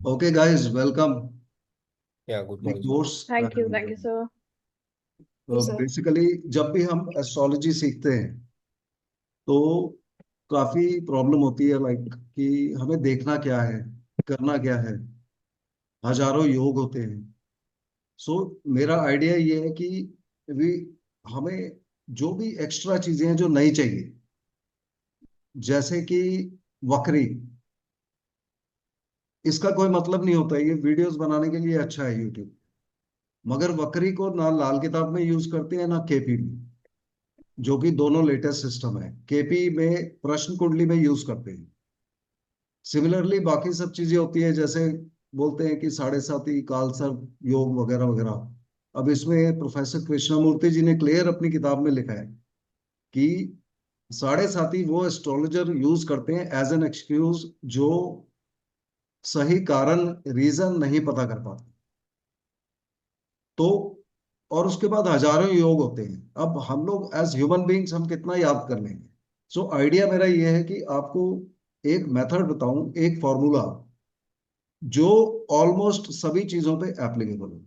Okay, guys, welcome Yeah, good the morning, sir. course. Thank you, sir. Basically, जब भी हम astrology सीखते हैं तो काफी प्रॉब्लम होती है, लाइक कि हमें देखना क्या है, करना क्या है। हजारों योग होते हैं। सो मेरा आइडिया ये है कि वी हमें जो भी एक्स्ट्रा चीजें हैं जो नहीं चाहिए, जैसे कि वक्री, इसका कोई मतलब नहीं होता है। ये वीडियोस बनाने के लिए अच्छा है यूट्यूब, मगर वक्री को ना लाल किताब में यूज करते हैं ना केपी में, जो कि दोनों लेटेस्ट सिस्टम है। केपी में प्रश्न कुंडली में यूज करते हैं। सिमिलरली बाकी सब चीजें होती है, जैसे बोलते हैं कि साढ़े साती कालसर्प योग वगैरह वगैरह। अब इसमें प्रोफेसर कृष्णमूर्ति जी ने क्लियर अपनी किताब में लिखा है कि साढ़े साती वो एस्ट्रोलॉजर यूज करते हैं एज एन एक्सक्यूज, जो सही कारण रीजन नहीं पता कर पाते। तो और उसके बाद हजारों योग होते हैं। अब हम लोग एज ह्यूमन बीइंग्स हम कितना याद कर लेंगे। सो आइडिया मेरा ये है कि आपको एक मेथड बताऊं, एक फॉर्मूला जो ऑलमोस्ट सभी चीजों पे एप्लीकेबल है।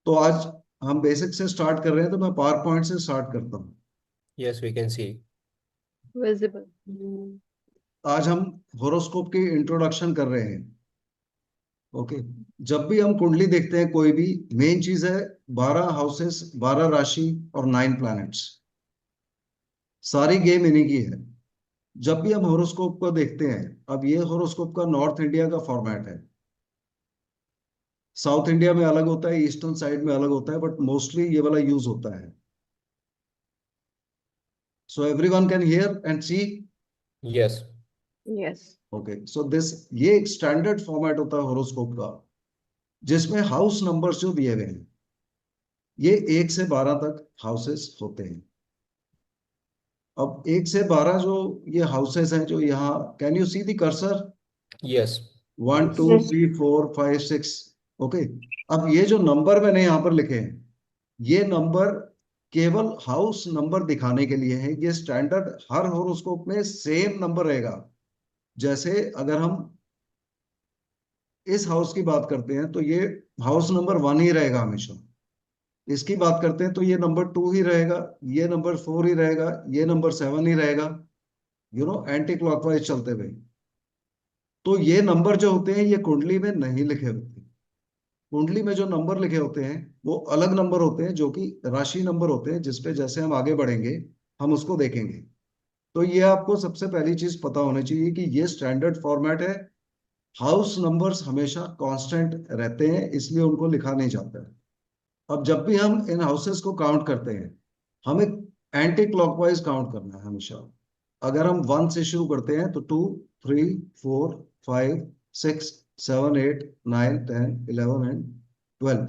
तो आज हम बेसिक से स्टार्ट कर रहे हैं, तो मैं पावर पॉइंट से स्टार्ट करता हूँ। Yes, we can see. Visible. आज हम होरोस्कोप की इंट्रोडक्शन कर रहे हैं। ओके। जब भी हम कुंडली देखते हैं कोई भी, मेन चीज है 12 हाउसेस, 12 राशि और 9 प्लैनेट्स। सारी गेम इन्हीं की है। जब भी हम होरोस्कोप को देखते हैं, अब ये होरोस्कोप का नॉर्थ इंडिया का फॉर्मेट है। साउथ इंडिया में अलग होता है, ईस्टर्न साइड में अलग होता है, बट मोस्टली ये वाला यूज होता है। So everyone can hear and see. Yes. Yes. Okay, so this ये एक स्टैंडर्ड फॉर्मेट होता है होरोस्कोप का, जिसमें हाउस नंबर्स जो दिए हुए हैं, ये 1 से 12 तक हाउसेस होते हैं। अब 1 से 12 जो ये हाउसेस हैं, जो यहाँ, can you see the cursor? Yes. 1 2 3 4 5 6। Okay. अब ये जो नंबर मैंने यहाँ पर लिखे हैं, ये नंबर केवल हाउस नंबर दिखाने के लिए है। ये स्टैंडर्ड हर होरोस्कोप में सेम नंबर रहेगा। जैसे अगर हम इस हाउस की बात करते हैं तो ये हाउस नंबर 1 ही रहेगा हमेशा। इसकी बात करते हैं तो ये नंबर 2 ही रहेगा, ये नंबर 4 ही रहेगा, ये नंबर 7 ही रहेगा। एंटी क्लॉकवाइज चलते हुए। तो ये नंबर जो होते हैं ये कुंडली में नहीं लिखे होते। कुंडली में जो नंबर लिखे होते हैं वो अलग नंबर होते हैं, जो कि राशि नंबर होते हैं, जिसपे जैसे हम आगे बढ़ेंगे हम उसको देखेंगे। तो ये आपको सबसे पहली चीज पता होनी चाहिए कि ये स्टैंडर्ड फॉर्मेट है। हाउस नंबर्स हमेशा कांस्टेंट रहते हैं, इसलिए उनको लिखा नहीं जाता है। अब जब भी हम इन हाउसेस को काउंट करते हैं, हमें एंटी क्लॉकवाइज काउंट करना है हमेशा। अगर हम 1 से शुरू करते हैं तो 2 3 4 5 6 7 8 9 10 11 एंड 12।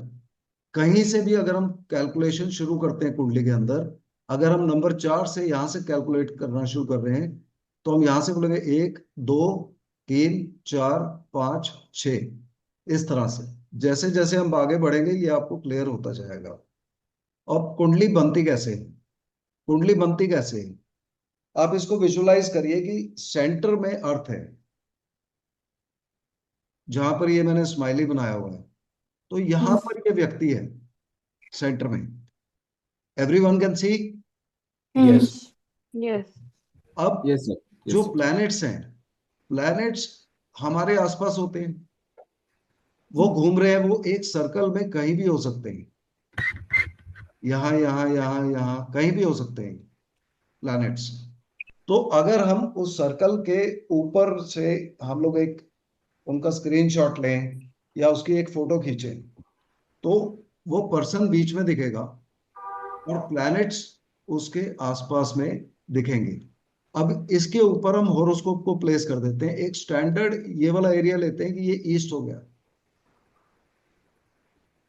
कहीं से भी अगर हम कैलकुलेशन शुरू करते हैं कुंडली के अंदर, अगर हम नंबर 4 से यहां से कैलकुलेट करना शुरू कर रहे हैं, तो हम यहां से बोलेंगे 1 2 3 4 5 6, इस तरह से। जैसे जैसे हम आगे बढ़ेंगे ये आपको क्लियर होता जाएगा। अब कुंडली बनती कैसे है? कुंडली बनती कैसे है? आप इसको विजुलाइज करिए कि सेंटर में अर्थ है, जहां पर ये मैंने स्माइली बनाया हुआ है। तो यहां पर ये व्यक्ति है सेंटर में। Everyone can see. Yes. Yes. अब यस सर। जो यस। प्लैनेट्स हैं, प्लैनेट्स हमारे आसपास होते हैं। वो घूम रहे हैं, वो एक सर्कल में कहीं भी हो सकते हैं। यहाँ यहाँ यहाँ यहाँ कहीं भी हो सकते हैं प्लैनेट्स। तो अगर हम उस सर्कल के ऊपर से हम लोग एक उनका स्क्रीनशॉट लें या उसकी एक फोटो खींचें, तो वो पर्सन बीच में दिखेगा और प्लैनेट्स उसके आसपास में दिखेंगे। अब इसके ऊपर हम होरोस्कोप को प्लेस कर देते हैं। एक स्टैंडर्ड ये वाला एरिया लेते हैं कि ये ईस्ट हो गया।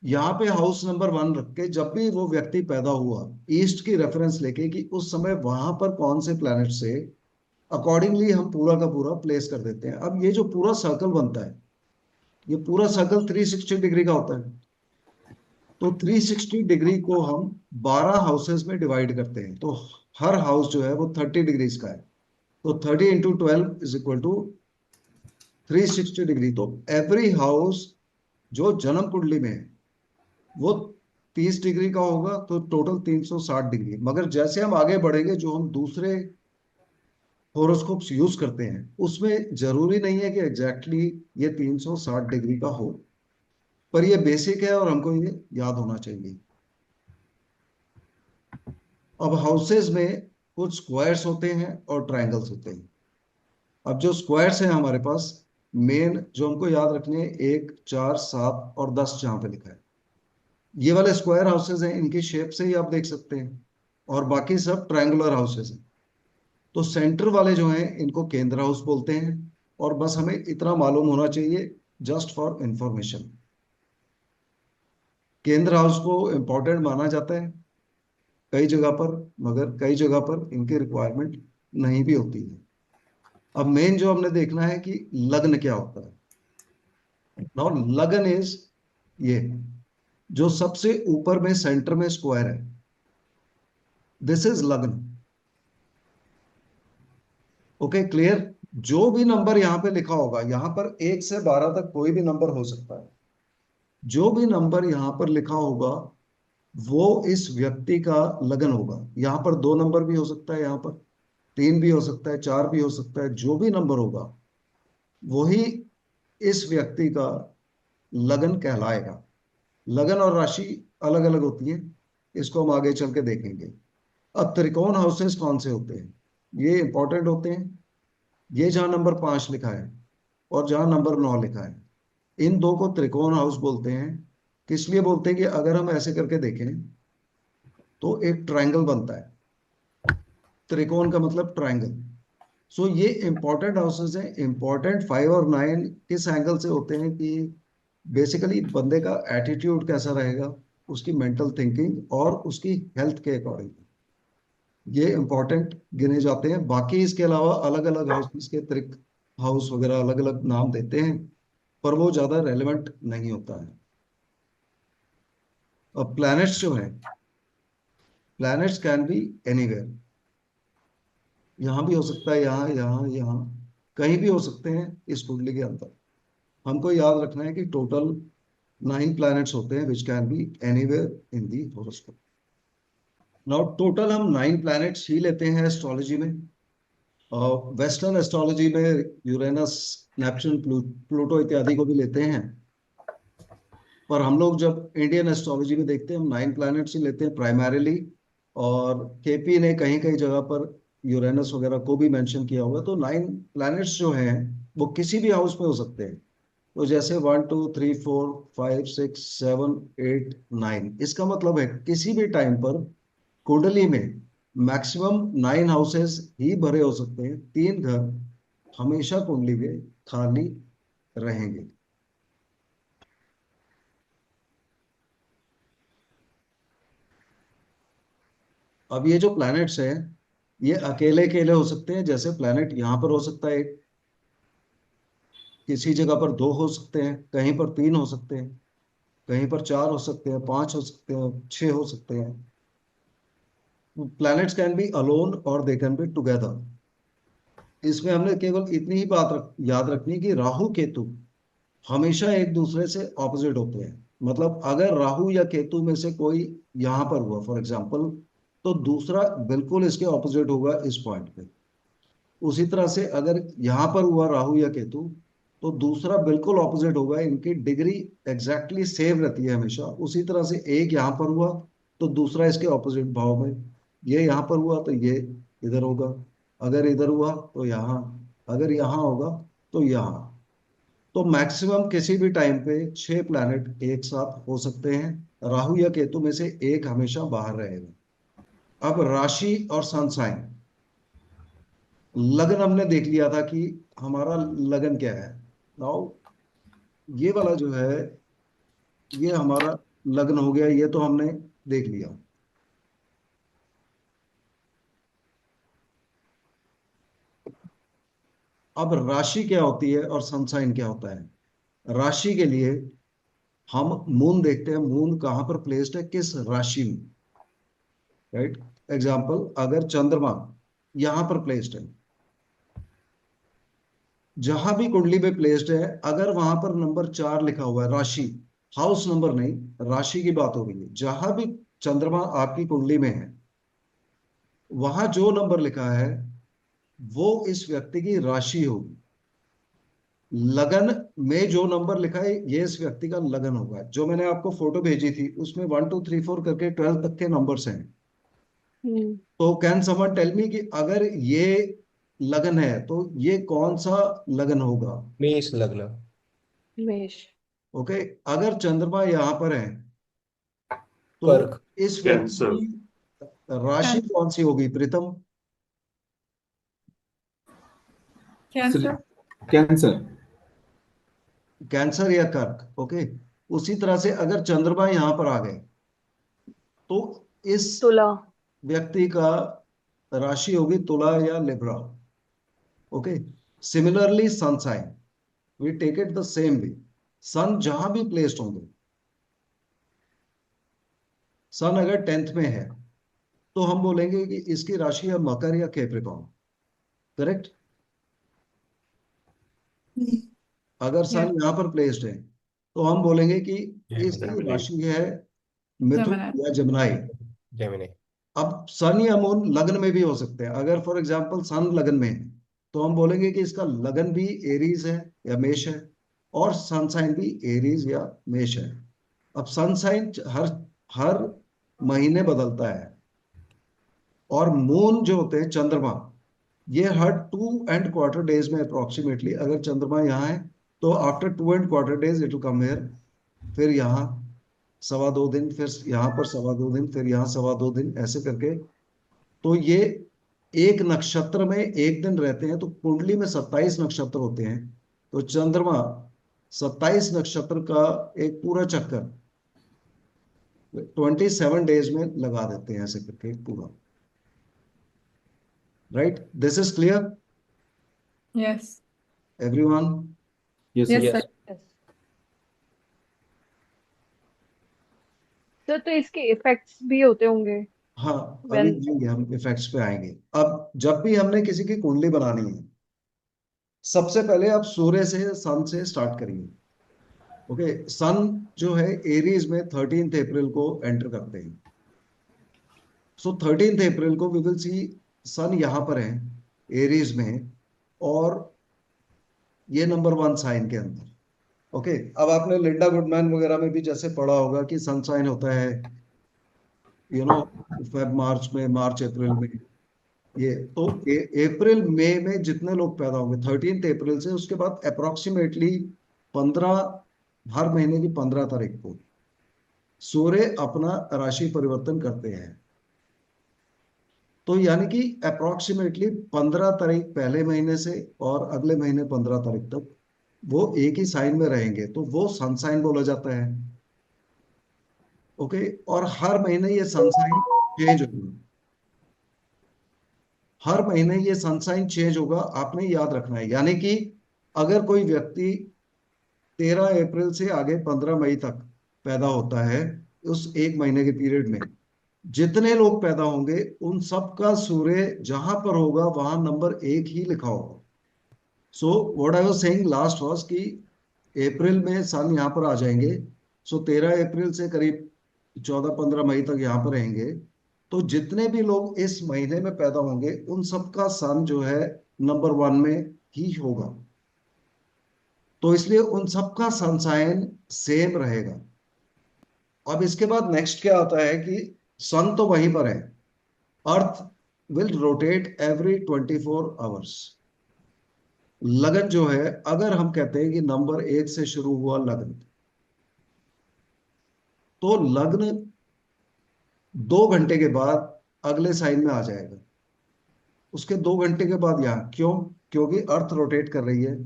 यहाँ पे हाउस नंबर 1 रख के जब भी वो व्यक्ति पैदा हुआ, ईस्ट की रेफरेंस लेके कि उस समय वहां पर कौन से प्लैनेट से, अकॉर्डिंगली हम पूरा का पूरा प्लेस कर देते हैं। अब ये जो पूरा सर्कल बनता है, ये पूरा सर्कल 360 डिग्री का होता है। तो 360 डिग्री को हम 12 हाउसेस में डिवाइड करते हैं, तो हर हाउस जो है वो 30 डिग्रीज का है। तो 30 × 12 = 360 डिग्री। तो एवरी हाउस जो जन्म कुंडली में है वो 30 डिग्री का होगा, तो टोटल 360 डिग्री। मगर जैसे हम आगे बढ़ेंगे, जो हम दूसरे होरोस्कोप्स यूज करते हैं उसमें जरूरी नहीं है कि एग्जैक्टली ये 360 डिग्री का हो, पर ये बेसिक है और हमको ये याद होना चाहिए। अब हाउसेस में कुछ स्क्वायर्स होते हैं और ट्रायंगल्स होते हैं। अब जो स्क्वायर्स हैं हमारे पास, मेन जो हमको याद रखने हैं, 1, 4, 7 और 10 जहां पे लिखा है, ये वाले स्क्वायर हाउसेज हैं, इनकी शेप से ही आप देख सकते हैं। और बाकी सब ट्रायंगुलर हाउसेज हैं। तो सेंटर वाले जो हैं इनको केंद्र हाउस बोलते हैं। और बस हमें इतना मालूम होना चाहिए, जस्ट फॉर इंफॉर्मेशन, केंद्र हाउस को इंपॉर्टेंट माना जाता है कई जगह पर, मगर कई जगह पर इनकी रिक्वायरमेंट नहीं भी होती है। अब मेन जो हमने देखना है कि लग्न क्या होता है। नाउ लग्न इज ये जो सबसे ऊपर में सेंटर में स्क्वायर है, दिस इज लग्न। Okay, clear. जो भी नंबर यहां पे लिखा होगा, यहां पर 1 से 12 तक कोई भी नंबर हो सकता है, जो भी नंबर यहां पर लिखा होगा वो इस व्यक्ति का लगन होगा। यहां पर 2 नंबर भी हो सकता है, यहां पर 3 भी हो सकता है, 4 भी हो सकता है। जो भी नंबर होगा वही इस व्यक्ति का लगन कहलाएगा। लगन और राशि अलग अलग होती है, इसको हम आगे चल के देखेंगे। अब त्रिकोण हाउसेस कौन से होते हैं, ये इंपॉर्टेंट होते हैं। ये जहां नंबर 5 लिखा है और जहां नंबर 9 लिखा है, इन दो को त्रिकोण हाउस बोलते हैं। किस लिए बोलते हैं कि अगर हम ऐसे करके देखें तो एक ट्रायंगल बनता है। त्रिकोण का मतलब ट्रायंगल। सो ये इंपॉर्टेंट हाउसेस हैं। इंपॉर्टेंट 5 और 9 किस एंगल से होते हैं कि बेसिकली बंदे का एटीट्यूड कैसा रहेगा, उसकी मेंटल थिंकिंग और उसकी हेल्थ के अकॉर्डिंग ये इंपॉर्टेंट गिने जाते हैं। बाकी इसके अलावा अलग अलग हाउस के त्रिक हाउस वगैरह अलग अलग नाम देते हैं, पर वो ज्यादा रेलेवेंट नहीं होता है। अब प्लैनेट्स जो है, प्लैनेट्स कैन बी एनीवेयर। यहाँ भी हो सकता है, यहाँ यहाँ यहाँ कहीं भी हो सकते हैं इस कुंडली के अंदर। हमको याद रखना है कि टोटल 9 प्लैनेट्स होते हैं which can be anywhere in the horoscope. Now total हम 9 प्लैनेट्स ही लेते हैं एस्ट्रोलॉजी में। वेस्टर्न एस्ट्रोलॉजी में यूरेनस, नेपच्यून, प्लूटो इत्यादि को भी लेते हैं। पर हम लोग जब इंडियन एस्ट्रोलॉजी में देखते हैं, हम 9 प्लैनेट्स ही लेते हैं प्राइमरीली। और केपी ने कहीं कहीं जगह पर यूरेनस वगैरह को भी मेंशन किया हुआ है। तो 9 प्लैनेट्स जो हैं वो किसी भी हाउस में हो सकते हैं। तो जैसे 1, 2, 3, 4, 5, 6, 7, 8, 9, इसका मतलब है किसी भी टाइम पर कुंडली में मैक्सिमम 9 हाउसेस ही भरे हो सकते हैं। 3 घर हमेशा कुंडली में खाली रहेंगे। अब ये जो प्लैनेट्स हैं ये अकेले अकेले हो सकते हैं। जैसे प्लैनेट यहाँ पर हो सकता है एक, किसी जगह पर 2 हो सकते हैं, कहीं पर 3 हो सकते हैं, कहीं पर 4 हो सकते हैं, 5 हो सकते हैं, 6 हो सकते हैं। प्लैनेट्स कैन बी अलोन और दे कैन बी टुगेदर। इसमें हमने केवल इतनी ही बात याद रखनी कि राहु केतु हमेशा एक दूसरे से ऑपोजिट होते हैं। मतलब अगर राहु या केतु में से कोई यहाँ पर हुआ फॉर एग्जाम्पल, तो दूसरा बिल्कुल इसके ऑपोजिट होगा इस पॉइंट पे। उसी तरह से अगर यहाँ पर हुआ राहु या केतु, तो दूसरा बिल्कुल ऑपोजिट होगा। इनकी डिग्री एग्जैक्टली सेम रहती है हमेशा। उसी तरह से एक यहाँ पर हुआ तो दूसरा इसके ऑपोजिट भाव में, ये यहाँ पर हुआ तो ये इधर होगा, अगर इधर हुआ तो यहाँ, अगर यहाँ होगा तो यहाँ। तो मैक्सिमम किसी भी टाइम पे 6 प्लैनेट एक साथ हो सकते हैं। राहु या केतु में से एक हमेशा बाहर रहेगा। अब राशि और सन साइन। लगन हमने देख लिया था कि हमारा लगन क्या है। नाउ ये वाला जो है, ये हमारा लगन हो गया, ये तो हमने देख लिया। अब राशि क्या होती है और सन साइन क्या होता है। राशि के लिए हम मून देखते हैं, मून कहाँ पर प्लेस्ड है, किस राशि में। राइट, एग्जाम्पल अगर चंद्रमा यहाँ पर प्लेस्ड है जहां भी कुंडली में प्लेस्ड है, अगर वहां पर नंबर 4 लिखा हुआ है, राशि, हाउस नंबर नहीं, राशि की बात हो रही है, जहां भी चंद्रमा आपकी कुंडली में है, वहां जो नंबर लिखा है वो इस व्यक्ति की राशि होगी। लगन में जो नंबर लिखा है ये इस व्यक्ति का लगन होगा। जो मैंने आपको फोटो भेजी थी उसमें 1 2 3 4 करके 12 तक के नंबर्स हैं। हम्म। तो कैन समवन टेल मी कि अगर ये लगन है तो ये कौन सा लगन होगा? मेष लग्न। मेष। ओके। अगर चंद्रमा यहाँ पर है तो कर्क। इस व्यक्ति कैंसर। की राशि कौन सी होगी प्रीतम? कैंसर। कैंसर। कैंसर या कर्क। ओके। उसी तरह से अगर चंद्रमा यहाँ पर आ गए तो इस तुला। व्यक्ति का राशि होगी तुला या Libra. Okay. Similarly sun sign, we take it the same way. Sun जहां भी प्लेस्ड होंगे, सन अगर 10th में है तो हम बोलेंगे कि इसकी राशि है मकर या कैप्रिकॉर्न। करेक्ट। अगर सन Yes. यहां पर प्लेस्ड है तो हम बोलेंगे कि इसकी जेमिनी। राशि है मिथुन Gemini. या जमनाई। जेमिनी। अब सन या मून लग्न में भी हो सकते हैं। अगर फॉर एग्जांपल सन लग्न में है तो हम बोलेंगे कि इसका लगन भी एरीज है या मेष है, और सन साइन भी एरीज या मेष है। अब सन साइन हर हर महीने बदलता है, और मून जो होते हैं चंद्रमा, ये हर 2 and 1/4 days में अप्रोक्सीमेटली, अगर चंद्रमा यहाँ है तो after 2 and 1/4 days it will come here, फिर यहाँ 2.25 दिन, फिर यहाँ पर 2.25 दिन, फिर यहाँ 2.25 दिन, ऐसे करके। तो ये एक नक्षत्र में एक दिन रहते हैं, तो कुंडली में 27 नक्षत्र होते हैं। तो चंद्रमा 27 नक्षत्र का एक पूरा चक्कर 27 days में लगा देते हैं, ऐसे करके पूरा। Right, this is clear Yes. Everyone? Yes Yes, sir. sir. Yes. Yes sir, तो इसके इफेक्ट्स भी होते होंगे हाँ, अभी वेन। आएंगे, हम इफेक्ट्स पे आएंगे। अब जब भी हमने किसी की कुंडली बनानी है, सबसे पहले आप सूर्य से, सन से स्टार्ट करिए। ओके। सन जो है एरीज में 13 अप्रैल को एंटर करते हैं। सो 13 अप्रैल को वी विल सी सन यहाँ पर है एरीज में, और ये नंबर 1 साइन के अंदर। ओके। अब आपने लिंडा गुडमैन वगैरह में भी जैसे पढ़ा होगा कि सन साइन होता है, यू नो, फेब मार्च में, मार्च अप्रैल में। ये तो अप्रैल मई में जितने लोग पैदा होंगे 13 अप्रैल से, उसके बाद अप्रोक्सीमेटली 15, हर महीने की 15 तारीख को सूर्य अपना राशि परिवर्तन करते हैं। तो यानी कि अप्रोक्सीमेटली 15 तारीख पहले महीने से और अगले महीने 15 तारीख तक वो एक ही साइन में रहेंगे, तो वो सन साइन बोला जाता है। ओके। और हर महीने ये सन साइन चेंज होगा, हर महीने ये सन साइन चेंज होगा, आपने याद रखना है। यानी कि अगर कोई व्यक्ति 13 अप्रैल से आगे 15 मई तक पैदा होता है, उस एक महीने के पीरियड में जितने लोग पैदा होंगे उन सबका सूर्य जहां पर होगा वहां नंबर 1 ही लिखा होगा। So what I was saying last was कि अप्रैल में सन यहाँ पर आ जाएंगे। सो 13 अप्रैल से करीब 14 15 मई तक यहाँ पर रहेंगे। तो जितने भी लोग इस महीने में पैदा होंगे उन सबका सन जो है नंबर 1 में ही होगा। तो इसलिए उन सबका सन साइन सेम रहेगा। अब इसके बाद नेक्स्ट क्या आता है कि सन तो वहीं पर है, अर्थ विल रोटेट एवरी 24 आवर्स। लगन जो है, अगर हम कहते हैं कि नंबर 1 से शुरू हुआ लगन, तो लग्न 2 घंटे के बाद अगले साइन में आ जाएगा। उसके 2 घंटे के बाद यहाँ, क्यों? क्योंकि अर्थ रोटेट कर रही है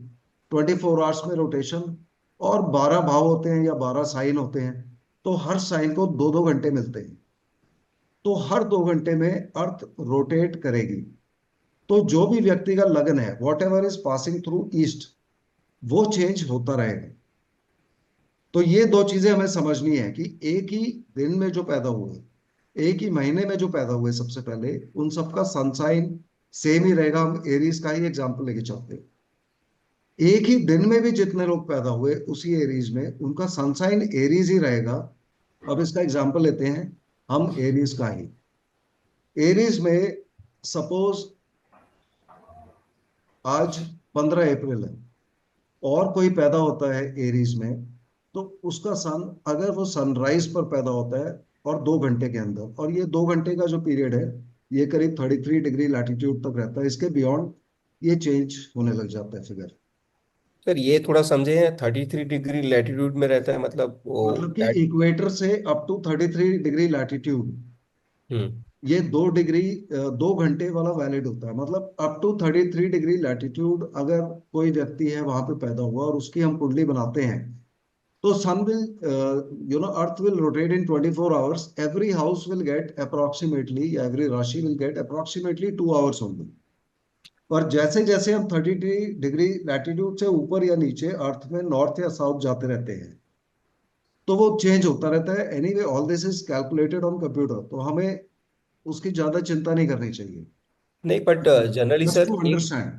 24 आवर्स में रोटेशन, और 12 भाव होते हैं या 12 साइन होते हैं, तो हर साइन को 2 2 घंटे मिलते हैं। तो हर 2 घंटे में अर्थ रोटेट करेगी। तो जो भी व्यक्ति का लगन है, what ever is passing through east, वो चेंज होता रहेगा। तो ये दो चीजें हमें समझनी है कि एक ही दिन में जो पैदा हुए, एक ही महीने में जो पैदा हुए, सबसे पहले उन सबका सनसाइन सेम ही रहेगा। हम एरीज का ही एग्जांपल लेके चलते हैं। एक ही दिन में भी जितने लोग पैदा हुए उसी एरीज में, उनका सनसाइन एरीज ही रहेगा। अब इसका एग्जांपल लेते हैं हम एरीज का ही। एरीज में सपोज आज 15 अप्रैल है और कोई पैदा होता है एरीज में, तो उसका सन, अगर वो सनराइज पर पैदा होता है और 2 घंटे के अंदर, और ये 2 घंटे का जो पीरियड है ये करीब 33 डिग्री लैटिट्यूड तक रहता है, इसके बियॉन्ड ये चेंज होने लग जाता है फिगर। सर ये थोड़ा समझे हैं, 33 डिग्री लैटिट्यूड में रहता है, मतलब वो मतलब कि दैट। इक्वेटर से अप टू 33 डिग्री लैटिट्यूड हम्म। ये 2 डिग्री 2 घंटे वाला वैलिड होता है। मतलब अप टू 33 डिग्री लैटिट्यूड अगर कोई व्यक्ति है वहां पे पैदा हुआ और उसकी हम कुंडली बनाते हैं, तो sun will, earth will rotate in 24 hours. Every house will get approximately, every rashi will get approximately 2 hours only. पर जैसे जैसे हम 33 डिग्री लैटिट्यूड से ऊपर या नीचे अर्थ में नॉर्थ या साउथ जाते रहते हैं, तो वो चेंज होता रहता है। Anyway all this is calculated on computer, तो हमें उसकी ज्यादा चिंता नहीं करनी चाहिए। नहीं, but generally just sir to एक अंडरस्टैंड।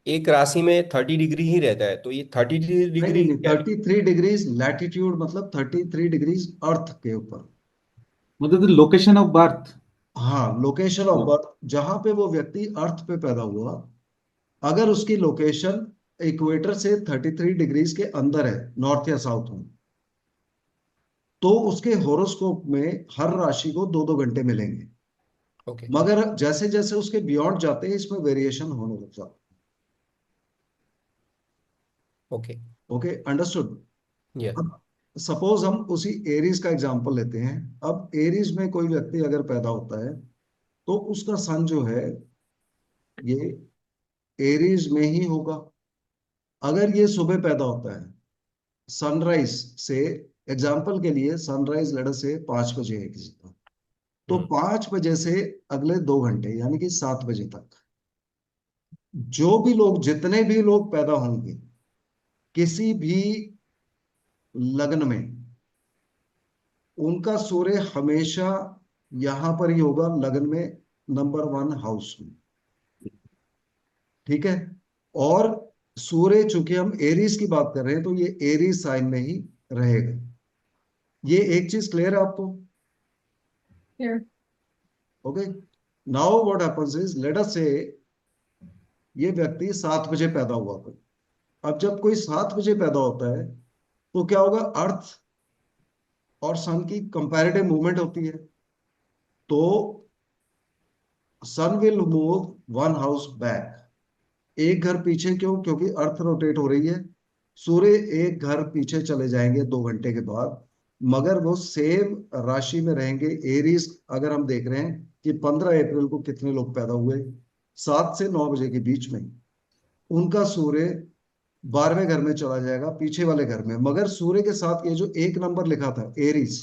एक राशि में 30 डिग्री ही रहता है, तो ये थर्टी नहीं नहीं डिग्री नहीं, क्या? 33 डिग्रीज लैटिट्यूड मतलब 33 डिग्रीज अर्थ के ऊपर। मतलब the location of birth. हाँ, लोकेशन ऑफ Oh, बर्थ, जहां पे वो व्यक्ति अर्थ पे पैदा हुआ, अगर उसकी लोकेशन इक्वेटर से 33 डिग्रीज के अंदर है, नॉर्थ या साउथ में, तो उसके होरोस्कोप में हर राशि को 2-2 घंटे मिलेंगे। ओके। मगर जैसे जैसे उसके बियॉन्ड जाते हैं इसमें वेरिएशन होने लग जाता ओके। है। Okay, understood. या। अब सपोज हम उसी एरीज का एग्जांपल लेते हैं। अब एरीज में कोई व्यक्ति अगर पैदा होता है, तो उसका सन जो है ये एरीज में ही होगा। अगर ये सुबह पैदा होता है सनराइज से, एग्जाम्पल के लिए सनराइज लेटर से 5 बजे है किसी का, तो हम्म। 5 बजे से अगले 2 घंटे यानी कि 7 बजे तक जो भी लोग, जितने भी लोग पैदा होंगे किसी भी लग्न में, उनका सूर्य हमेशा यहां पर ही होगा, लग्न में, नंबर 1 हाउस में। ठीक है। और सूर्य, चूंकि हम एरीज की बात कर रहे हैं, तो ये एरीज साइन में ही रहेगा। ये एक चीज क्लियर है आपको? Here. Okay. Now what happens is, let us से ये व्यक्ति 7 बजे पैदा हुआ कोई। अब जब कोई 7 बजे पैदा होता है, तो क्या होगा, अर्थ और सन की कंपैरेटिव मूवमेंट होती है। तो sun will move 1 house back, एक घर पीछे। क्यों? क्योंकि अर्थ रोटेट हो रही है। सूर्य एक घर पीछे चले जाएंगे 2 घंटे के बाद, मगर वो सेम राशि में रहेंगे, एरीज। अगर हम देख रहे हैं कि 15 अप्रैल को कितने लोग पैदा हुए, 7 से 9 बजे के बीच में, उनका सूर्य 12वें घर में चला जाएगा, पीछे वाले घर में, मगर सूर्य के साथ ये जो एक नंबर लिखा था एरीज,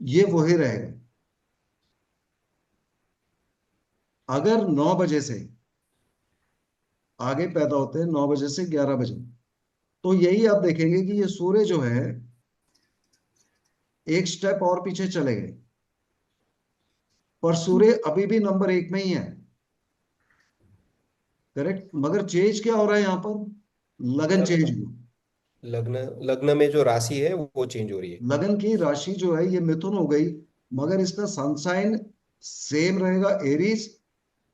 ये वही रहेगा। अगर 9 बजे से आगे पैदा होते हैं, 9 बजे से 11 बजे, तो यही आप देखेंगे कि ये सूर्य जो है एक स्टेप और पीछे चले गए, पर सूर्य अभी भी नंबर 1 में ही है। करेक्ट। मगर चेंज क्या हो रहा है यहाँ पर, लगन सर चेंज हुआ। लग्न लग्न में जो राशि है वो चेंज हो रही है। लगन की राशि जो है ये मिथुन हो गई, मगर इसका सनसाइन सेम रहेगा, एरीज।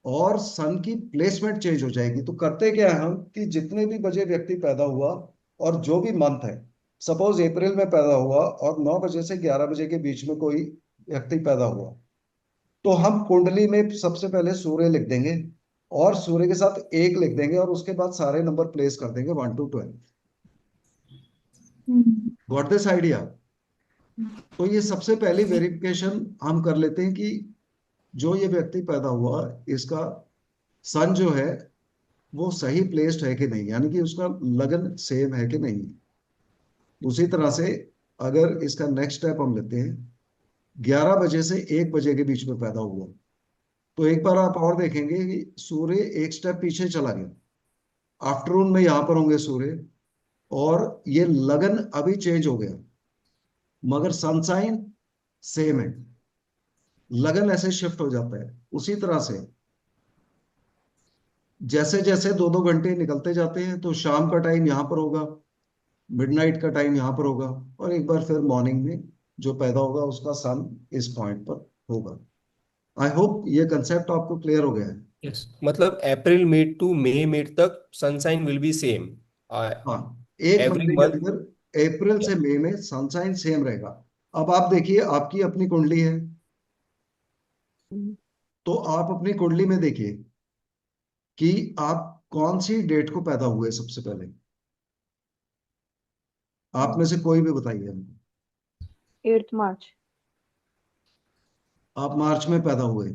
और सन की प्लेसमेंट चेंज हो जाएगी। तो करते क्या है हम, कि जितने भी बजे व्यक्ति पैदा हुआ और जो भी मंथ है, सपोज अप्रैल में पैदा हुआ और 9 बजे से 11 बजे के बीच में कोई व्यक्ति पैदा हुआ, तो हम कुंडली में सबसे पहले सूर्य लिख देंगे और सूर्य के साथ 1 लिख देंगे और उसके बाद सारे नंबर प्लेस कर देंगे 1 to 12। Got this idea? तो ये सबसे पहली वेरिफिकेशन हम कर लेते हैं कि जो ये व्यक्ति पैदा हुआ इसका सन जो है वो सही प्लेस्ड है कि नहीं, यानी कि उसका लगन सेम है कि नहीं। उसी तरह से अगर इसका नेक्स्ट स्टेप हम लेते हैं, 11 बजे से 1 बजे के बीच में पैदा हुआ, तो एक बार आप और देखेंगे कि सूर्य एक स्टेप पीछे चला गया, आफ्टरनून में यहां पर होंगे सूर्य, और ये लगन अभी चेंज हो गया, मगर सनसाइन सेम है। लगन ऐसे शिफ्ट हो जाता है। उसी तरह से जैसे जैसे 2-2 घंटे निकलते जाते हैं तो शाम का टाइम यहाँ पर होगा, मिडनाइट का टाइम यहाँ पर होगा, और एक बार फिर मॉर्निंग में जो पैदा होगा उसका सन इस पॉइंट पर होगा। आई होप ये कंसेप्ट आपको क्लियर हो गया है। यस, मतलब अप्रैल मिड टू मई मिड तक सनसाइन विल बी सेम हाँ, एक एवरी महीने के मंथ। अंदर अप्रैल से मई में सनसाइन सेम रहेगा। अब आप देखिए, आपकी अपनी कुंडली है, हम्म, तो आप अपनी कुंडली में देखिए कि आप कौन सी डेट को पैदा हुए सबसे पहले। आप में से कोई भी बताइए हमको। 8th मार्च। आप मार्च में पैदा हुए,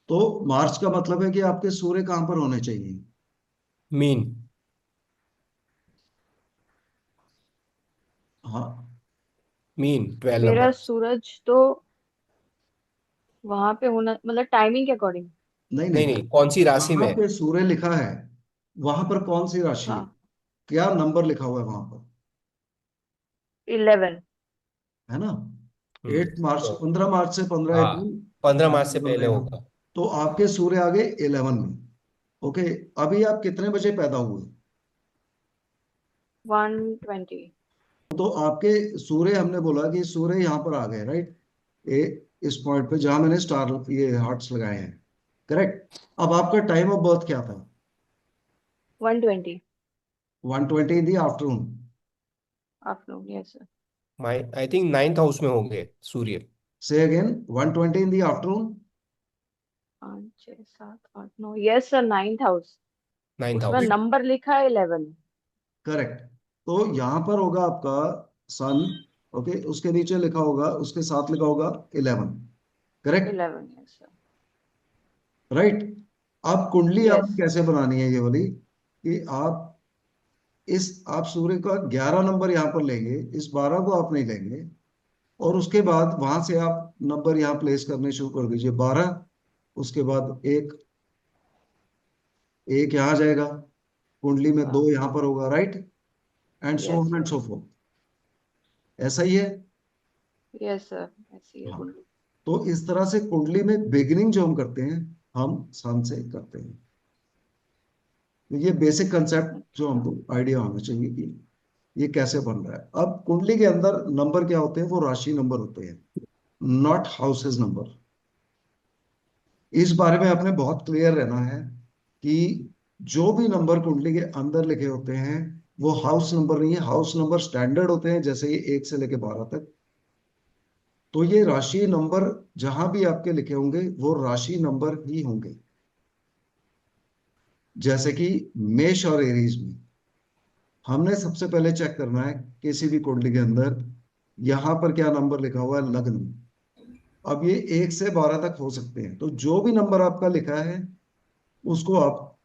तो मार्च का मतलब है कि आपके सूर्य कहाँ पर होने चाहिए? मीन हाँ, मीन 12 मेरा नंबर। सूरज तो वहां पे होना, मतलब टाइमिंग के अकॉर्डिंग। नहीं नहीं नहीं, नहीं, कौन सी राशि जहां में? पे सूर्य लिखा है वहां पर कौन सी राशि है? हाँ, क्या नंबर लिखा हुआ है वहां पर? 11। है ना? 8 मार्च, तो 15 मार्च से 15 अप्रैल, हाँ, 15 मार्च से बन पहले रहेगा। होगा। तो आपके सूर्य आ गए 11 में। ओके, अभी आप कितने बजे पैदा हुए? 1:20। तो आपके सूर्य, हमने बोला कि सूर्य यहाँ पर आ गए, राइट? ए, इस पॉइंट पे जहां मैंने स्टार ये हार्ट्स लगाए हैं, करेक्ट। अब आपका टाइम ऑफ बर्थ क्या था? 1:20 1:20 in the afternoon. Afternoon, yes sir. My I think 9th house में होंगे सूर्य। Say again, 1:20 in the afternoon. 5, 6, 7, 8, 9, yes sir, 9th house. 9th उसमें हाउस। नंबर लिखा है 11। करेक्ट। तो यहां पर होगा आपका सन। ओके, उसके नीचे लिखा होगा, उसके साथ लिखा होगा 11। Correct, 11, yes sir. राइट। अब कुंडली यस। आपको कैसे बनानी है ये वाली, कि आप सूर्य का 11 नंबर यहाँ पर लेंगे, इस 12 को आप नहीं लेंगे, और उसके बाद वहां से आप नंबर यहाँ प्लेस करने शुरू कर दीजिए। 12, उसके बाद एक, एक यहाँ जाएगा, कुंडली में दो हाँ, यहाँ पर होगा, right? And so yes on and sir. So fourth. ऐसा ही है। यस सर, ऐसी है हाँ, कुंडली। तो इस तरह से कुंडली में बिगिनिंग जो हम करते हैं, हम सन से करते हैं। तो ये बेसिक कंसेप्ट जो हमको आइडिया होना चाहिए कि ये कैसे बन रहा है। अब कुंडली के अंदर नंबर क्या होते हैं? वो राशि नंबर होते हैं, नॉट हाउसेस नंबर। इस बारे में आपने बहुत क्लियर रहना है कि जो भी नंबर कुंडली के अंदर लिखे होते हैं वो हाउस नंबर नहीं है। हाउस नंबर स्टैंडर्ड होते हैं, जैसे ये 1 से लेके 12 तक। तो ये राशि नंबर जहां भी आपके लिखे होंगे वो राशि नंबर ही होंगे। जैसे कि मेष और एरीज में हमने सबसे पहले चेक करना है किसी भी कुंडली के अंदर यहां पर क्या नंबर लिखा हुआ है लग्न में। अब ये 1 से 12 तक हो सकते हैं, तो जो भी नंबर आपका लिखा है उसको आप,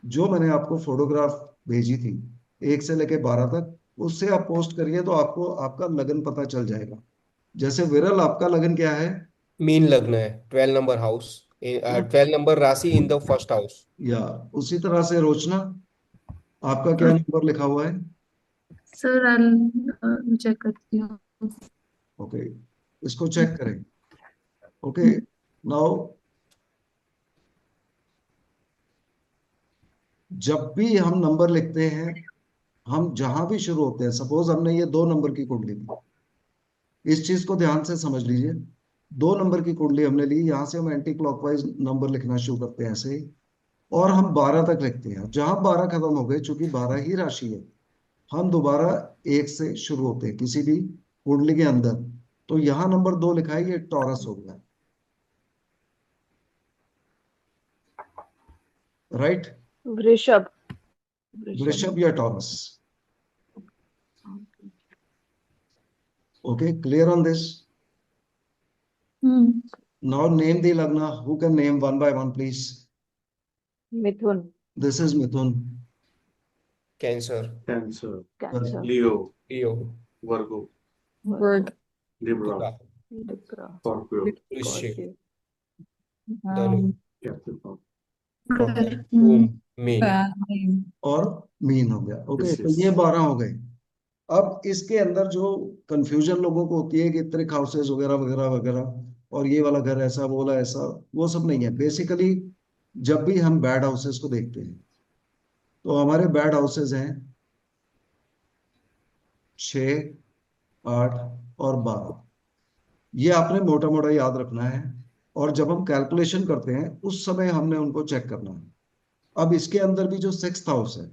जो मैंने आपको फोटोग्राफ भेजी थी 1 से लेके 12 तक, उससे आप पोस्ट करिए तो आपको आपका लगन पता चल जाएगा। जैसे विरल, आपका लगन क्या है? मीन लग्न है, 12 नंबर हाउस, है ना? 12 नंबर राशि इन द फर्स्ट हाउस। या उसी तरह से रोचना, आपका क्या नंबर लिखा हुआ है? Sir, I'll check करती हूँ. ओके, इसको चेक करें। ओके, नाउ जब भी हम नंबर लिखते हैं, हम जहां भी शुरू होते हैं, सपोज हमने ये 2 नंबर की कुंडली ली, इस चीज को ध्यान से समझ लीजिए। 2 नंबर की कुंडली हमने ली, यहां से हम एंटी क्लॉकवाइज नंबर लिखना शुरू करते हैं ऐसे ही, और हम 12 तक लिखते हैं। जहां 12 खत्म हो गए, चूंकि 12 ही राशि है, हम दोबारा 1 से शुरू होते हैं किसी भी कुंडली के अंदर। तो यहाँ नंबर 2 लिखा है, ये टॉरस हो गया, राइट? वृषभ। वृषभ। वृषभ या Taurus. Okay, clear on this? Hmm. Now name the lagna, who can name one by one please? मिथुन। This is Mithun. Cancer. Cancer, Cancer. Leo, Leo. Virgo, Work. Libra, तुला। लिब्रा। Scorpio, वृश्चिक। स्कॉर्पियो। धनु। Capricorn. मकर। Hmm. कुंभ। मीन। Name. और मीन हो गया। ओके, This तो ये is 12 हो गए। अब इसके अंदर जो कंफ्यूजन लोगों को होती है कि त्रिक हाउसेस वगैरह वगैरह वगैरह, और ये वाला घर ऐसा, वो वाला ऐसा, वो सब नहीं है बेसिकली। जब भी हम बैड हाउसेस को देखते हैं, तो हमारे बैड हाउसेस हैं 6, 8 और 12। ये आपने मोटा मोटा याद रखना है। और जब हम कैलकुलेशन करते हैं उस समय हमने उनको चेक करना है। अब इसके अंदर भी जो 6th हाउस है,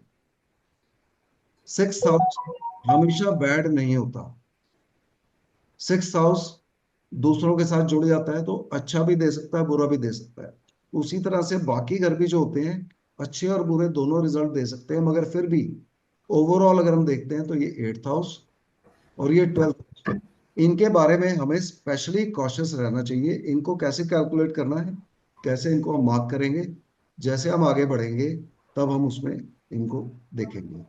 6th हाउस हमेशा बैड नहीं होता। 6th हाउस दूसरों के साथ जुड़ जाता है तो अच्छा भी दे सकता है, बुरा भी दे सकता है। उसी तरह से बाकी घर भी जो होते हैं, अच्छे और बुरे दोनों रिजल्ट दे सकते हैं, मगर फिर भी ओवरऑल अगर हम देखते हैं तो ये 8th हाउस और ये 12th, इनके बारे में हमें स्पेशली कॉशियस रहना चाहिए। इनको कैसे कैलकुलेट करना है, कैसे इनको हम मार्क करेंगे, जैसे हम आगे बढ़ेंगे तब हम उसमें इनको देखेंगे।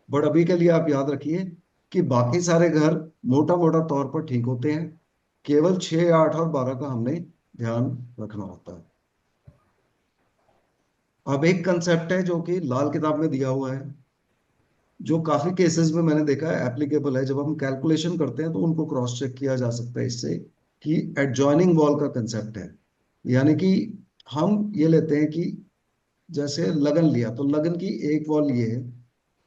बट अभी के लिए आप याद रखिए कि बाकी सारे घर मोटा मोटा तौर पर ठीक होते हैं, केवल 6, 8 और 12 का हमने ध्यान रखना होता है। अब एक कंसेप्ट है जो कि लाल किताब में दिया हुआ है, जो काफी केसेस में मैंने देखा है एप्लीकेबल है। जब हम कैलकुलेशन करते हैं तो उनको क्रॉस चेक किया जा सकता है इससे, कि एडजॉइनिंग वॉल का कंसेप्ट है। यानी कि हम ये लेते हैं कि जैसे लगन लिया तो लगन की एक वॉल ये है,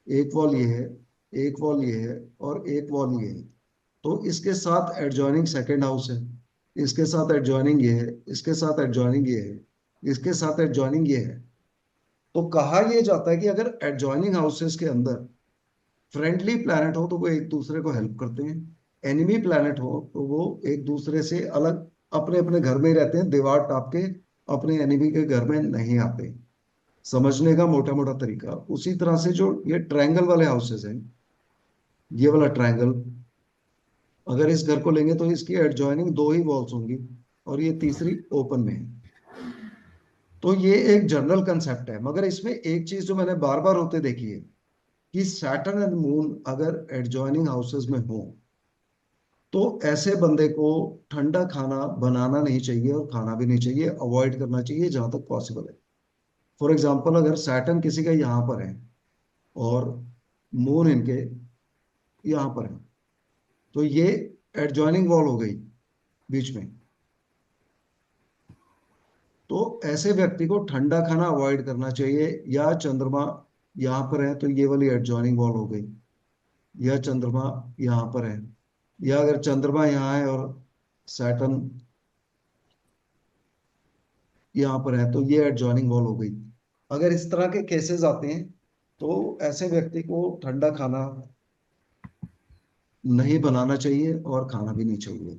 एक वॉल ये है, एक वॉल ये है और एक वॉल ये है। तो इसके साथ एडजॉइनिंग सेकेंड हाउस है, इसके साथ एडजॉइनिंग ये है, इसके साथ एडजॉइनिंग ये है, इसके साथ एडजॉइनिंग ये है। तो कहा यह जाता है कि अगर एडजॉइनिंग हाउसेस के अंदर फ्रेंडली प्लैनेट हो तो वो एक दूसरे को हेल्प करते हैं, एनिमी प्लैनेट हो तो वो एक दूसरे से अलग अपने अपने घर में ही रहते हैं, दीवार टाप के अपने एनिमी के घर में नहीं आते। समझने का मोटा मोटा तरीका उसी तरह से जो ये ट्रायंगल वाले हाउसेस हैं, ये वाला ट्रायंगल, अगर इस घर को लेंगे तो इसकी एडजॉइनिंग 2 ही वॉल्स होंगी और ये तीसरी ओपन में है। तो ये एक जनरल कंसेप्ट है, मगर इसमें एक चीज जो मैंने बार बार होते देखी है कि सैटर्न एंड मून अगर एडजॉइनिंग हाउसेस में हो तो ऐसे बंदे को ठंडा खाना बनाना नहीं चाहिए और खाना भी नहीं चाहिए, अवॉइड करना चाहिए जहां तक पॉसिबल है। फॉर एग्जाम्पल, अगर सैटर्न किसी का यहाँ पर है और मून इनके यहाँ पर है, तो ये एडजॉइनिंग वॉल हो गई बीच में। तो ऐसे व्यक्ति को ठंडा खाना अवॉइड करना चाहिए। या चंद्रमा यहाँ पर है तो ये वाली एडजॉइनिंग वॉल हो गई, या चंद्रमा यहाँ पर है, या अगर चंद्रमा यहाँ है और सैटर्न यहाँ पर है तो ये एडजॉइनिंग वॉल हो गई। अगर इस तरह के केसेस आते हैं तो ऐसे व्यक्ति को ठंडा खाना नहीं बनाना चाहिए और खाना भी नहीं चाहिए।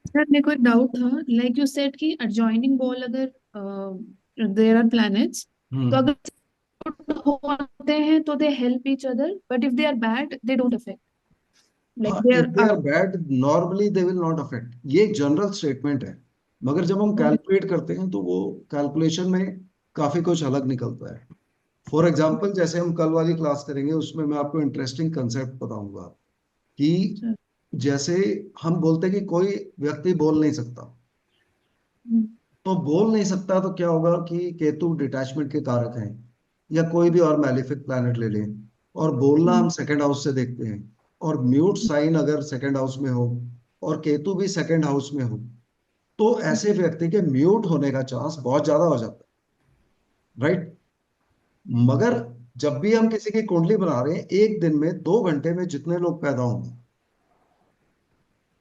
सर मेरे को एक डाउट था, लाइक यू सेड कि एडजॉइनिंग वॉल अगर देयर आर प्लैनेट्स, तो हम्म। अगर होते हैं तो they help each other, but if they are bad they don't affect, like हाँ, they if they are are bad normally they will not affect, ये जनरल स्टेटमेंट है। मगर जब हम कैलकुलेट करते हैं तो वो कैलकुलेशन में काफी कुछ अलग निकलता है। फॉर एग्जाम्पल, जैसे हम कल वाली क्लास करेंगे उसमें मैं आपको इंटरेस्टिंग कंसेप्ट बताऊंगा कि जैसे हम बोलते हैं कि कोई व्यक्ति बोल नहीं सकता, तो बोल नहीं सकता तो क्या होगा कि केतु डिटैचमेंट के कारक हैं, या कोई भी और मैलिफिक प्लैनेट ले लें। और बोलना हम सेकंड हाउस से देखते हैं, और म्यूट साइन अगर सेकंड हाउस में हो और केतु भी सेकंड हाउस में हो तो ऐसे व्यक्ति के म्यूट होने का चांस बहुत ज्यादा हो जाता है, राइट। मगर जब भी हम किसी की कुंडली बना रहे हैं, एक दिन में 2 घंटे में जितने लोग पैदा होंगे,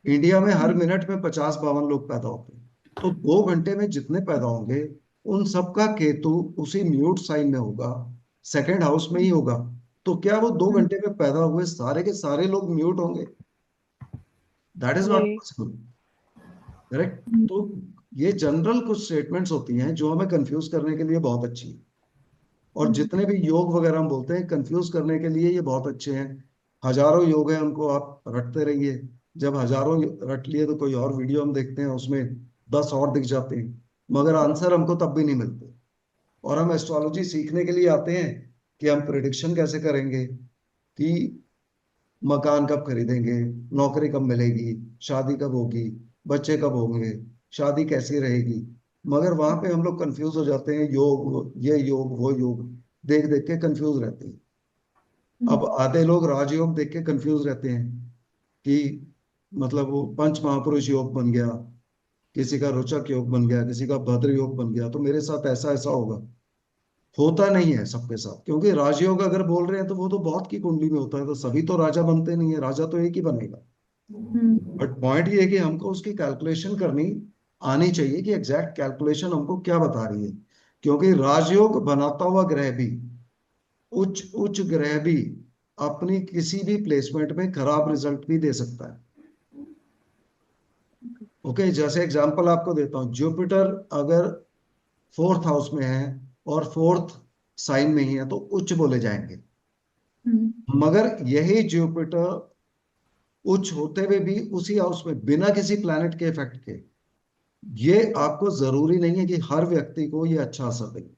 इंडिया में हर मिनट में 50-52 लोग पैदा होते हैं, तो 2 घंटे में जितने पैदा होंगे उन सबका केतु उसी म्यूट साइन में होगा, सेकंड हाउस में ही होगा। तो क्या वो 2 घंटे में पैदा हुए सारे के सारे लोग म्यूट होंगे? That is not Right. Possible, correct. तो ये जनरल कुछ स्टेटमेंट्स होती हैं जो हमें कंफ्यूज करने के लिए बहुत अच्छी है। और जितने भी योग वगैरह हम बोलते हैं कंफ्यूज करने के लिए, ये बहुत अच्छे हैं। हजारों योग हैं, उनको आप रटते रहिए। जब हजारों रट लिए तो कोई और वीडियो हम देखते हैं उसमें 10 और दिख जाते हैं, मगर आंसर हमको तब भी नहीं मिलते। और हम एस्ट्रोलॉजी सीखने के लिए आते हैं कि हम प्रिडिक्शन कैसे करेंगे कि मकान कब खरीदेंगे, नौकरी कब मिलेगी, शादी कब होगी, बच्चे कब होंगे, शादी कैसी रहेगी। मगर वहां पे हम लोग कंफ्यूज हो जाते हैं, योग ये योग वो योग देख देख के कंफ्यूज रहते हैं। अब आधे लोग राजयोग देख के कंफ्यूज रहते हैं कि मतलब वो पंच महापुरुष योग बन गया, किसी का रोचक योग बन गया, किसी का भद्र योग बन गया, तो मेरे साथ ऐसा ऐसा होगा। होता नहीं है सबके साथ, क्योंकि राजयोग अगर बोल रहे हैं तो वो तो बहुत की कुंडली में होता है, तो सभी तो राजा बनते नहीं है, राजा तो एक ही बनेगा। बट पॉइंट ये है कि हमको उसकी कैलकुलेशन करनी आनी चाहिए कि एग्जैक्ट कैलकुलेशन हमको क्या बता रही है, क्योंकि राजयोग बनाता हुआ ग्रह भी, उच्च उच्च ग्रह भी अपनी किसी भी प्लेसमेंट में खराब रिजल्ट भी दे सकता है। ओके, जैसे एग्जांपल आपको देता हूं, जुपिटर अगर फोर्थ हाउस में है और फोर्थ साइन में ही है तो उच्च बोले जाएंगे। मगर यही जुपिटर उच्च होते हुए भी उसी हाउस में बिना किसी प्लैनेट के इफेक्ट के, ये आपको जरूरी नहीं है कि हर व्यक्ति को ये अच्छा असर दे।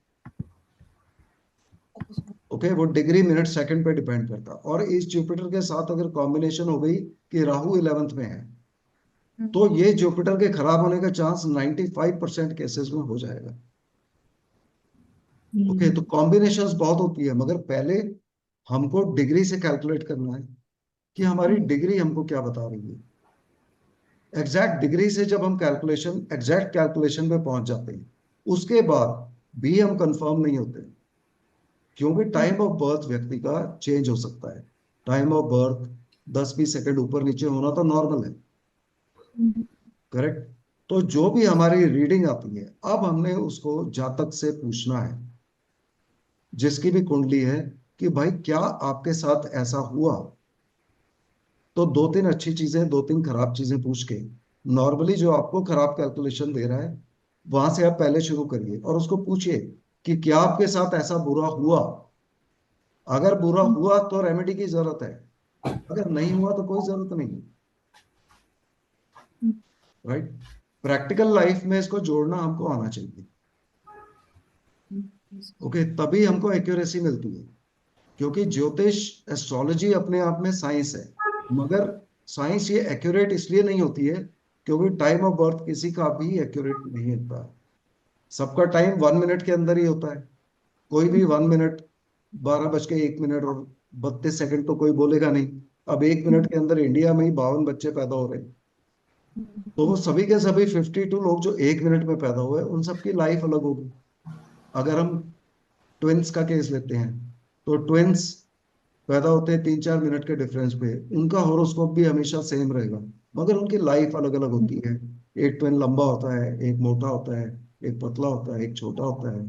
ओके, वो डिग्री मिनट सेकंड पे डिपेंड करता है। और इस जुपिटर के साथ अगर कॉम्बिनेशन हो गई कि राहु 11th में है, तो ये जुपिटर के खराब होने का चांस 95% केसेस में हो जाएगा। ओके, तो कॉम्बिनेशंस बहुत होती है, मगर पहले हमको डिग्री से कैलकुलेट करना है कि हमारी डिग्री हमको क्या बता रही है। एग्जैक्ट डिग्री से जब हम एग्जैक्ट कैलकुलेशन पे पहुंच जाते हैं, उसके बाद भी हम कंफर्म नहीं होते, क्योंकि टाइम ऑफ बर्थ व्यक्ति का चेंज हो सकता है। टाइम ऑफ बर्थ 10-20 सेकंड ऊपर नीचे होना तो नॉर्मल है, करेक्ट। तो जो भी हमारी रीडिंग आती है, अब हमने उसको जातक से पूछना है, जिसकी भी कुंडली है, कि भाई क्या आपके साथ ऐसा हुआ। तो 2-3 अच्छी चीजें, 2-3 खराब चीजें पूछ के, नॉर्मली जो आपको खराब कैलकुलेशन दे रहा है वहां से आप पहले शुरू करिए और उसको पूछिए कि क्या आपके साथ ऐसा बुरा हुआ। अगर बुरा हुआ तो रेमेडी की जरूरत है, अगर नहीं हुआ तो कोई जरूरत नहीं, राइट। प्रैक्टिकल लाइफ में इसको जोड़ना हमको आना चाहिए। ओके, तभी हमको एक्यूरेसी मिलती है, क्योंकि ज्योतिष एस्ट्रोलॉजी अपने आप में साइंस है, मगर साइंस ये एक्यूरेट इसलिए नहीं होती है क्योंकि टाइम ऑफ बर्थ किसी का भी एक्यूरेट नहीं होता है। सबका टाइम 1 मिनट के अंदर ही होता है। कोई भी 1 मिनट, 12:01 और 32 सेकंड तो कोई बोलेगा नहीं। अब 1 मिनट के अंदर इंडिया में ही 52 बच्चे पैदा हो रहे हैं, तो वो सभी के सभी 52 लोग जो 1 मिनट में पैदा हुए, उन सबकी लाइफ अलग होगी। अगर हम ट्विंस का केस लेते हैं, तो ट्विंस पैदा होते हैं 3-4 मिनट के डिफरेंस पे, उनका हॉरोस्कोप भी हमेशा सेम रहेगा, मगर उनकी लाइफ अलग अलग होती है। एक ट्विन लंबा होता है, एक मोटा होता है, एक पतला होता है, एक छोटा होता है,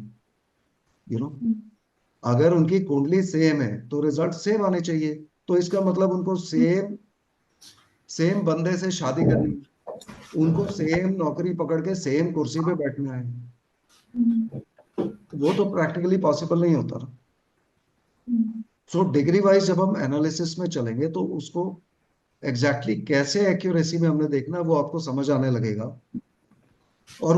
यू नो। अगर उनकी कुंडली सेम है तो रिजल्ट सेम आने चाहिए। तो इसका मतलब उनको सेम सेम बंदे से शादी करनी, उनको सेम नौकरी पकड़ के सेम कुर्सी पे बैठना है, वो तो प्रैक्टिकली पॉसिबल नहीं होता ना। सो डिग्री वाइज जब हम एनालिसिस में चलेंगे तो उसको एग्जैक्टली कैसे एक्यूरेसी में हमने देखना है वो आपको समझ आने लगेगा। और